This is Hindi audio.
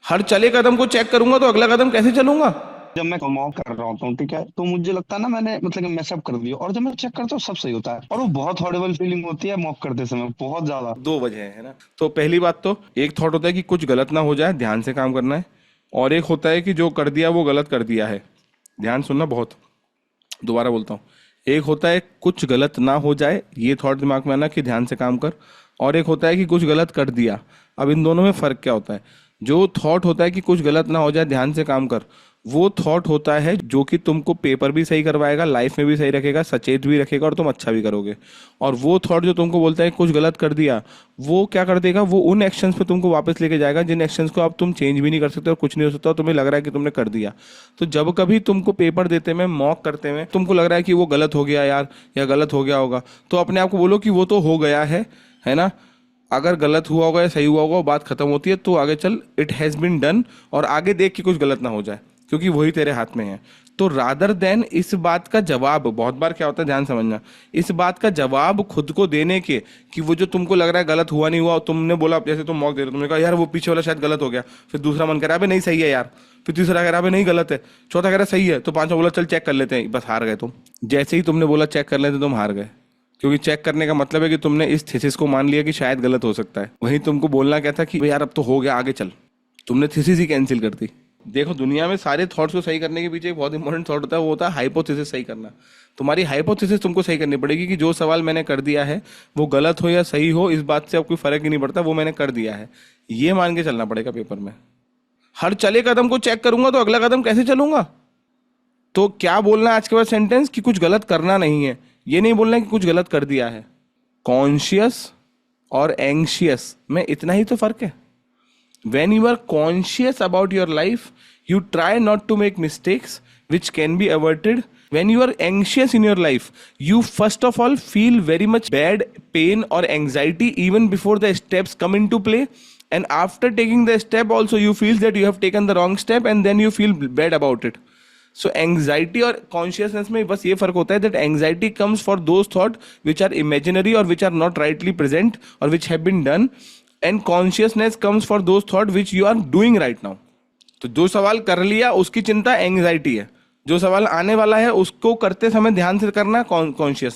हर चले कदम को चेक करूंगा तो अगला कदम कैसे चलूंगा? जब मैं मॉक कर रहा होता हूँ, ठीक है, तो मुझे लगता है ना मैंने मतलब मैसअप कर दिया, और जब मैं चेक करता हूँ सब सही होता है, और वो बहुत हॉरिबल फीलिंग होती है मॉक करते समय, बहुत ज्यादा। दो वजह है ना। तो पहली बात तो एक थॉट होता है कि कुछ गलत ना हो जाए, ध्यान से काम करना है। और एक होता है कि जो कर दिया वो गलत कर दिया है। ध्यान सुनना बहुत। दोबारा बोलता हूँ। एक होता है कुछ गलत ना हो जाए, ये थॉट दिमाग में आना कि ध्यान से काम कर। और एक होता है कि कुछ गलत कर दिया। अब इन दोनों में फर्क क्या होता है? जो थॉट होता है कि कुछ गलत ना हो जाए, ध्यान से काम कर, वो थॉट होता है जो कि तुमको पेपर भी सही करवाएगा, लाइफ में भी सही रखेगा, सचेत भी रखेगा और तुम अच्छा भी करोगे। और वो थॉट जो तुमको बोलता है कुछ गलत कर दिया, वो क्या कर देगा? वो उन एक्शंस पे तुमको वापस लेके जाएगा जिन एक्शंस को अब तुम चेंज भी नहीं कर सकते और कुछ नहीं हो सकता और तुम्हें लग रहा है कि तुमने कर दिया। तो जब कभी तुमको पेपर देते में, मॉक करते में तुमको लग रहा है कि वो गलत हो गया यार, या गलत हो गया होगा, तो अपने आप को बोलो कि वो तो हो गया है ना। अगर गलत हुआ होगा या सही हुआ होगा वो बात खत्म होती है, तो आगे चल, इट हैज़ बिन डन, और आगे देख कि कुछ गलत ना हो जाए, क्योंकि वही तेरे हाथ में है। तो रादर देन इस बात का जवाब, बहुत बार क्या होता है ध्यान समझना, इस बात का जवाब खुद को देने के कि वो जो तुमको लग रहा है गलत हुआ नहीं हुआ, तुमने बोला, जैसे तुम मॉक दे रहे हो, तुमने कहा यार वो पीछे वाला शायद गलत हो गया, फिर दूसरा मन कह रहा है नहीं सही है यार, फिर तीसरा कह रहा है नहीं गलत है, चौथा कह रहा है सही है, तो पांचवा बोला चल चेक कर लेते हैं, बस हार गए तुम। जैसे ही तुमने बोला चेक कर लेते तुम हार गए। क्योंकि चेक करने का मतलब है कि तुमने इस थीसिस को मान लिया कि शायद गलत हो सकता है। वहीं तुमको बोलना क्या था कि "भाई यार अब तो हो गया, आगे चल"। तुमने थीसिस ही कैंसिल कर दी। देखो दुनिया में सारे थॉट्स को सही करने के पीछे एक बहुत इंपॉर्टेंट थॉट होता है, वो होता है हाइपोथेसिस सही करना। तुम्हारी हाइपोथेसिस तुमको सही करनी पड़ेगी कि जो सवाल मैंने कर दिया है वो गलत हो या सही हो, इस बात से अब कोई फर्क ही नहीं पड़ता, वो मैंने कर दिया है। ये मान के चलना पड़ेगा पेपर में। हर चले कदम को चेक करूंगा तो अगला कदम कैसे चलूंगा? तो क्या बोलना है आज के बाद सेंटेंस कि कुछ गलत करना नहीं है, ये नहीं बोलना है कि कुछ गलत कर दिया है। कॉन्शियस और एंग्शियस में इतना ही तो फर्क है। When you are conscious about your life, you try not to make mistakes which can be averted. When you are anxious in your life, you first of all feel very much bad pain or anxiety even before the steps come into play. And after taking the step also you feel that you have taken the wrong step and then you feel bad about it. So anxiety और कॉन्शियसनेस में बस ये फर्क होता है that anxiety comes for those thought which are imaginary और which are not rightly present और which have been done, and consciousness comes for those thought which you are doing right now. तो जो सवाल कर लिया उसकी चिंता एंग्जाइटी है, जो सवाल आने वाला है उसको करते समय ध्यान से करना कॉन्शियसनेस।